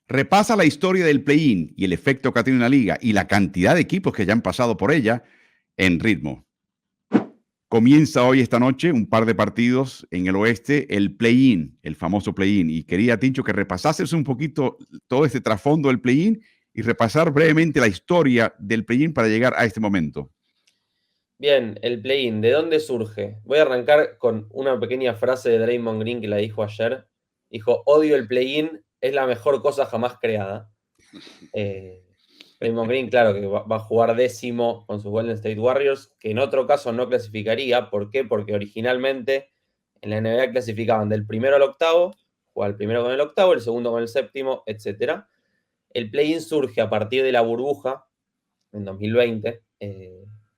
Repasa la historia del play-in y el efecto que ha tenido en la liga y la cantidad de equipos que ya han pasado por ella en ritmo. Comienza hoy, esta noche, un par de partidos en el oeste, el play-in, el famoso play-in. Y quería, Tincho, que repasases un poquito todo este trasfondo del play-in y repasar brevemente la historia del play-in para llegar a este momento. Bien, el play-in, ¿de dónde surge? Voy a arrancar con una pequeña frase de Draymond Green que la dijo ayer. Dijo, odio el play-in, es la mejor cosa jamás creada. Eh, Draymond Green, claro, que va a jugar décimo con sus Golden State Warriors, que en otro caso no clasificaría. ¿Por qué? Porque originalmente en la NBA clasificaban del primero al octavo, jugaba el primero con el octavo, el segundo con el séptimo, etc. El play-in surge a partir de la burbuja en 2020,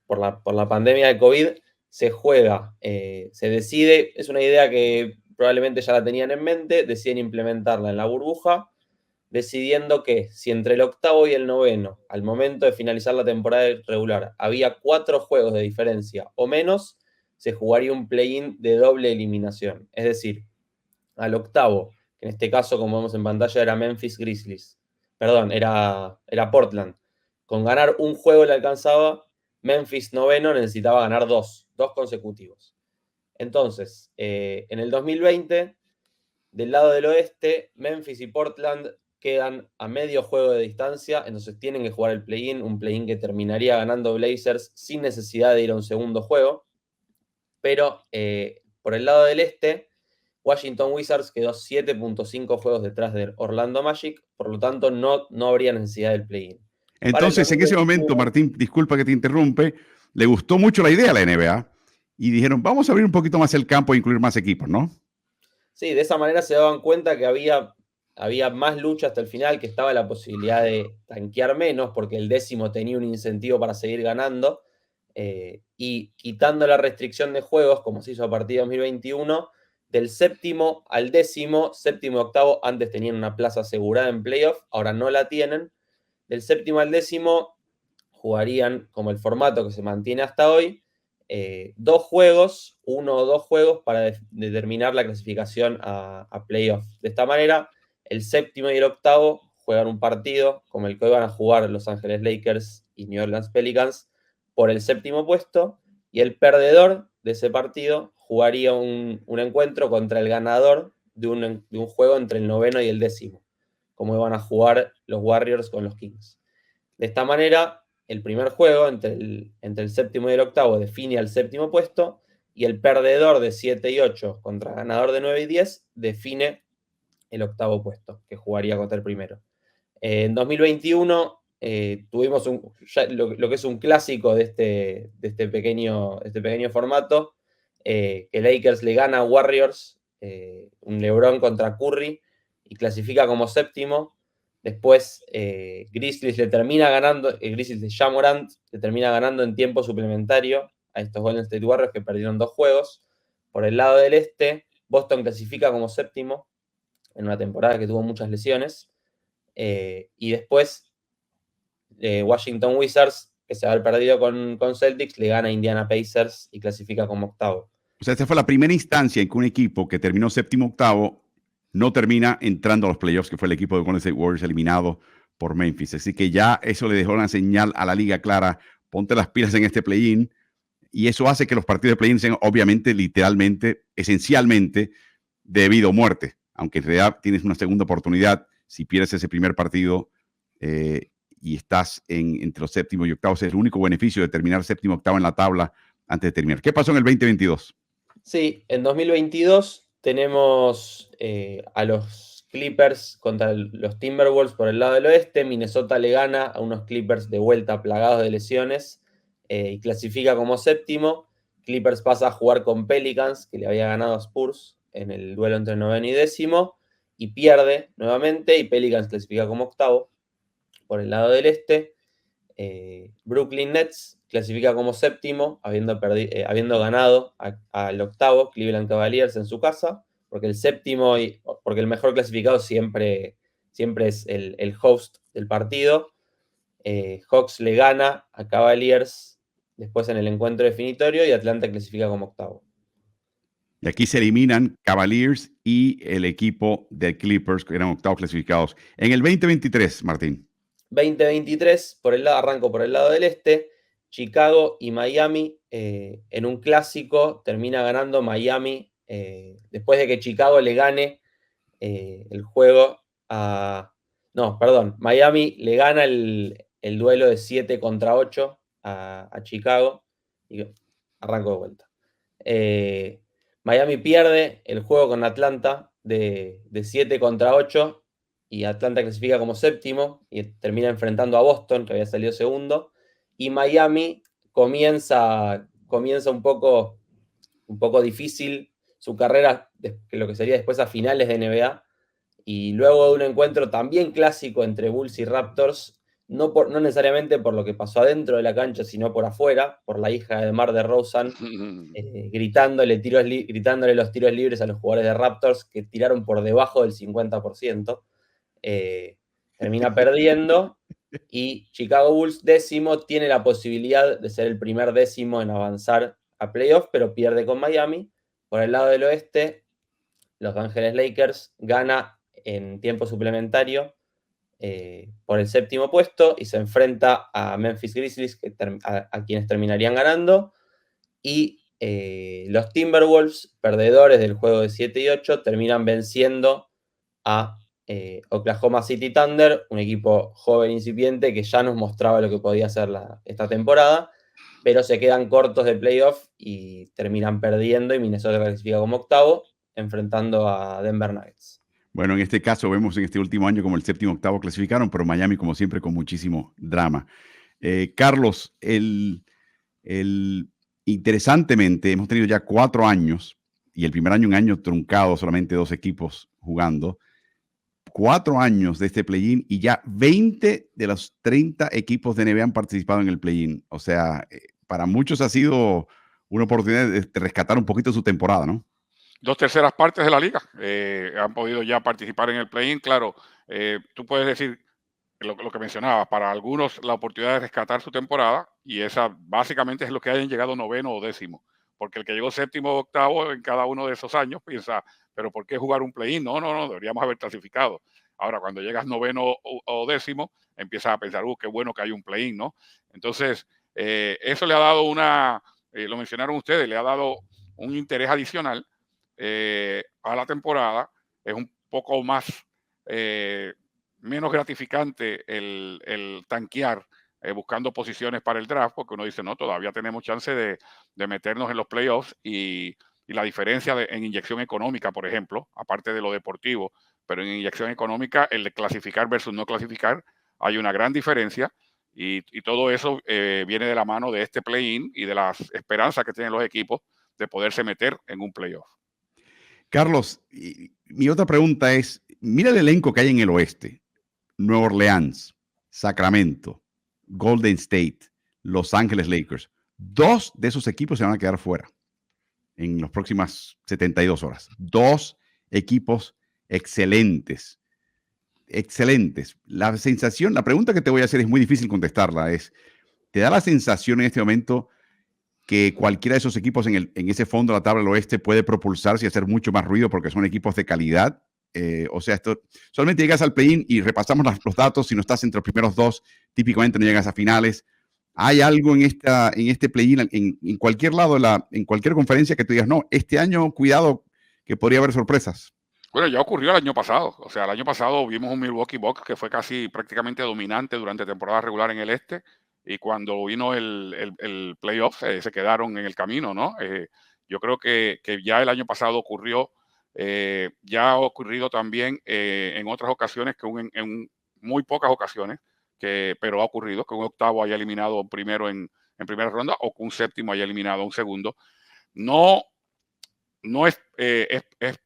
por la pandemia de COVID, se juega, se decide, es una idea que probablemente ya la tenían en mente, deciden implementarla en la burbuja, decidiendo que si entre el octavo y el noveno, al momento de finalizar la temporada regular, había 4 juegos de diferencia o menos, se jugaría un play-in de doble eliminación. Es decir, al octavo, que en este caso, como vemos en pantalla, era Memphis Grizzlies. Perdón, era Portland. Con ganar un juego le alcanzaba. Memphis noveno necesitaba ganar dos consecutivos. Entonces, en el 2020, del lado del oeste, Memphis y Portland quedan a medio juego de distancia, entonces tienen que jugar el play-in, un play-in que terminaría ganando Blazers sin necesidad de ir a un segundo juego. Pero por el lado del este, Washington Wizards quedó 7.5 juegos detrás de Orlando Magic, por lo tanto no habría necesidad del play-in. Para el Entonces, en ese momento, 2021, Martín, disculpa que te interrumpe, le gustó mucho la idea a la NBA y dijeron, vamos a abrir un poquito más el campo e incluir más equipos, ¿no? sí, de esa manera se daban cuenta que había más lucha hasta el final, que estaba la posibilidad de tanquear menos, porque el décimo tenía un incentivo para seguir ganando, y quitando la restricción de juegos, como se hizo a partir de 2021, del séptimo al décimo, séptimo y octavo, antes tenían una plaza asegurada en playoff, ahora no la tienen. Del séptimo al décimo jugarían como el formato que se mantiene hasta hoy, 2 juegos, 1 o 2 juegos para determinar la clasificación a playoff. De esta manera, el séptimo y el octavo juegan un partido como el que hoy van a jugar Los Ángeles Lakers y New Orleans Pelicans por el séptimo puesto, y el perdedor de ese partido jugaría un encuentro contra el ganador de un juego entre el noveno y el décimo, como van a jugar los Warriors con los Kings. De esta manera, el primer juego entre el séptimo y el octavo define al séptimo puesto, y el perdedor de 7 y 8 contra el ganador de 9 y 10 define el octavo puesto, que jugaría contra el primero. En 2021 tuvimos lo que es un clásico de este pequeño formato, que Lakers le gana a Warriors, un LeBron contra Curry, y clasifica como séptimo. Después Grizzlies le termina ganando, Grizzlies de Ja Morant le termina ganando en tiempo suplementario a estos Golden State Warriors, que perdieron 2 juegos. Por el lado del este, Boston clasifica como séptimo en una temporada que tuvo muchas lesiones. Y después Washington Wizards, que se va al perdido con Celtics, le gana a Indiana Pacers y clasifica como octavo. O sea, esta fue la primera instancia en que un equipo que terminó séptimo octavo no termina entrando a los playoffs, que fue el equipo de Golden State Warriors eliminado por Memphis. Así que ya eso le dejó una señal a la liga clara, ponte las pilas en este play-in, y eso hace que los partidos de play-in sean obviamente, literalmente, esencialmente de vida o muerte, aunque en realidad tienes una segunda oportunidad si pierdes ese primer partido y estás entre los séptimos y octavos. Es el único beneficio de terminar séptimo octavo en la tabla antes de terminar. ¿Qué pasó en el 2022? Sí, en 2022 tenemos a los Clippers contra los Timberwolves por el lado del oeste. Minnesota le gana a unos Clippers de vuelta plagados de lesiones, y clasifica como séptimo. Clippers pasa a jugar con Pelicans, que le había ganado a Spurs en el duelo entre noveno y décimo, y pierde nuevamente, y Pelicans clasifica como octavo. Por el lado del este, Brooklyn Nets clasifica como séptimo, habiendo ganado al octavo Cleveland Cavaliers en su casa, porque porque el mejor clasificado siempre es el host del partido. Hawks le gana a Cavaliers después en el encuentro definitorio, y Atlanta clasifica como octavo. Y aquí se eliminan Cavaliers y el equipo de Clippers, que eran octavos clasificados. En el 2023, Martín. 2023, arranco por el lado del este, Chicago y Miami en un clásico termina ganando Miami después de que Chicago le gane el juego a... No, perdón, Miami le gana el duelo de 7 contra 8 a Chicago y arranco de vuelta. Miami pierde el juego con Atlanta de 7 contra 8 y Atlanta clasifica como séptimo y termina enfrentando a Boston, que había salido segundo, y Miami comienza un poco difícil su carrera, lo que sería después a finales de NBA, y luego de un encuentro también clásico entre Bulls y Raptors, no necesariamente por lo que pasó adentro de la cancha, sino por afuera, por la hija de DeMar DeRozan, gritándole los tiros libres a los jugadores de Raptors que tiraron por debajo del 50%. Termina perdiendo y Chicago Bulls décimo tiene la posibilidad de ser el primer décimo en avanzar a playoff, pero pierde con Miami. Por el lado del oeste, Los Ángeles Lakers gana en tiempo suplementario por el séptimo puesto y se enfrenta a Memphis Grizzlies, a quienes terminarían ganando. Y los Timberwolves, perdedores del juego de 7 y 8, terminan venciendo a Oklahoma City Thunder, un equipo joven incipiente que ya nos mostraba lo que podía hacer esta temporada, pero se quedan cortos de playoff y terminan perdiendo y Minnesota clasifica como octavo, enfrentando a Denver Nuggets. Bueno, en este caso vemos en este último año como el séptimo octavo clasificaron, pero Miami, como siempre, con muchísimo drama. Carlos, interesantemente, hemos tenido ya 4 años, y el primer año un año truncado, solamente 2 equipos jugando. 4 años de este play-in y ya 20 de los 30 equipos de NBA han participado en el play-in. O sea, para muchos ha sido una oportunidad de rescatar un poquito su temporada, ¿no? 2/3 partes de la liga han podido ya participar en el play-in. Claro, tú puedes decir lo que mencionaba, para algunos la oportunidad de rescatar su temporada, y esa básicamente es lo que hayan llegado noveno o décimo, porque el que llegó séptimo o octavo en cada uno de esos años piensa, pero ¿por qué jugar un play-in? No, deberíamos haber clasificado. Ahora, cuando llegas noveno o décimo, empiezas a pensar, qué bueno que hay un play-in, ¿no? Entonces, eso le ha dado lo mencionaron ustedes, le ha dado un interés adicional a la temporada. Es un poco más menos gratificante el tanquear buscando posiciones para el draft, porque uno dice, no, todavía tenemos chance de meternos en los playoffs, y la diferencia en inyección económica, por ejemplo, aparte de lo deportivo, pero en inyección económica, el de clasificar versus no clasificar, hay una gran diferencia, y todo eso viene de la mano de este play-in y de las esperanzas que tienen los equipos de poderse meter en un playoff. Carlos, mi otra pregunta es, mira el elenco que hay en el oeste. Nueva Orleans, Sacramento, Golden State, Los Ángeles Lakers. 2 de esos equipos se van a quedar fuera en las próximas 72 horas. 2 equipos excelentes. Excelentes. La pregunta que te voy a hacer es muy difícil contestarla. ¿Te da la sensación en este momento que cualquiera de esos equipos en ese fondo de la tabla del oeste puede propulsarse y hacer mucho más ruido porque son equipos de calidad? O sea, esto solamente llegas al play-in y repasamos los datos. Si no estás entre los primeros 2, típicamente no llegas a finales. ¿Hay algo en este play-in, en cualquier lado, en cualquier conferencia, que tú digas, no, este año, cuidado, que podría haber sorpresas? Bueno, ya ocurrió el año pasado. O sea, el año pasado vimos un Milwaukee Bucks que fue casi prácticamente dominante durante temporada regular en el este, y cuando vino el playoff se quedaron en el camino, ¿no? Yo creo que ya el año pasado ocurrió, ya ha ocurrido también en otras ocasiones, en muy pocas ocasiones, pero ha ocurrido que un octavo haya eliminado a un primero en primera ronda, o que un séptimo haya eliminado a un segundo. No es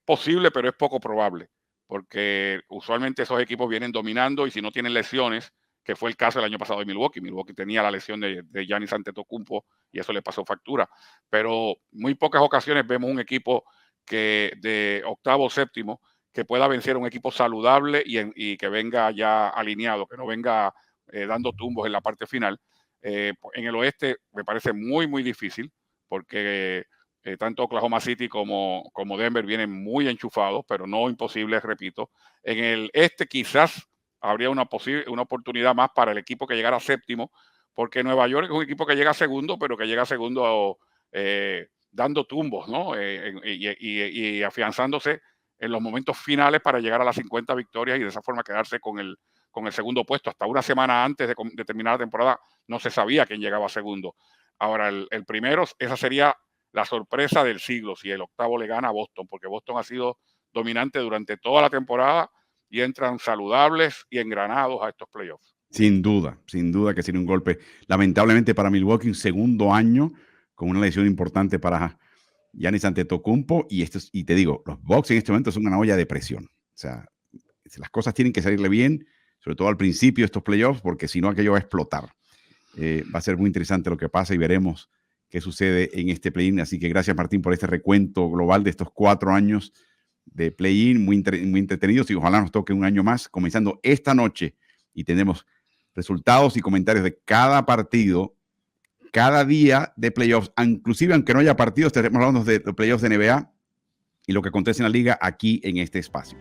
posible, pero es poco probable, porque usualmente esos equipos vienen dominando, y si no tienen lesiones, que fue el caso el año pasado de Milwaukee. Milwaukee tenía la lesión de Giannis Antetokounmpo y eso le pasó factura, pero muy pocas ocasiones vemos un equipo de octavo o séptimo que pueda vencer a un equipo saludable y que venga ya alineado, que no venga dando tumbos en la parte final. En el oeste me parece muy, muy difícil, porque tanto Oklahoma City como Denver vienen muy enchufados, pero no imposibles, repito. En el este quizás habría una oportunidad más para el equipo que llegara séptimo, porque Nueva York es un equipo que llega segundo, pero que llega segundo dando tumbos, ¿no? Y afianzándose en los momentos finales para llegar a las 50 victorias y de esa forma quedarse con el segundo puesto. Hasta una semana antes de terminar la temporada no se sabía quién llegaba segundo. Ahora, el primero, esa sería la sorpresa del siglo, si el octavo le gana a Boston, porque Boston ha sido dominante durante toda la temporada y entran saludables y engranados a estos playoffs. Sin duda que sería un golpe, lamentablemente para Milwaukee, un segundo año con una lesión importante para Giannis Antetokounmpo, y te digo, los Bucks en este momento son una olla de presión. O sea, las cosas tienen que salirle bien, sobre todo al principio de estos playoffs, porque si no aquello va a explotar. Va a ser muy interesante lo que pasa y veremos qué sucede en este play-in. Así que gracias, Martín, por este recuento global de estos 4 años de play-in, muy entretenidos, y ojalá nos toque un año más, comenzando esta noche, y tenemos resultados y comentarios de cada partido, cada día de playoffs, inclusive aunque no haya partidos, estaremos hablando de los playoffs de NBA y lo que acontece en la liga aquí en este espacio.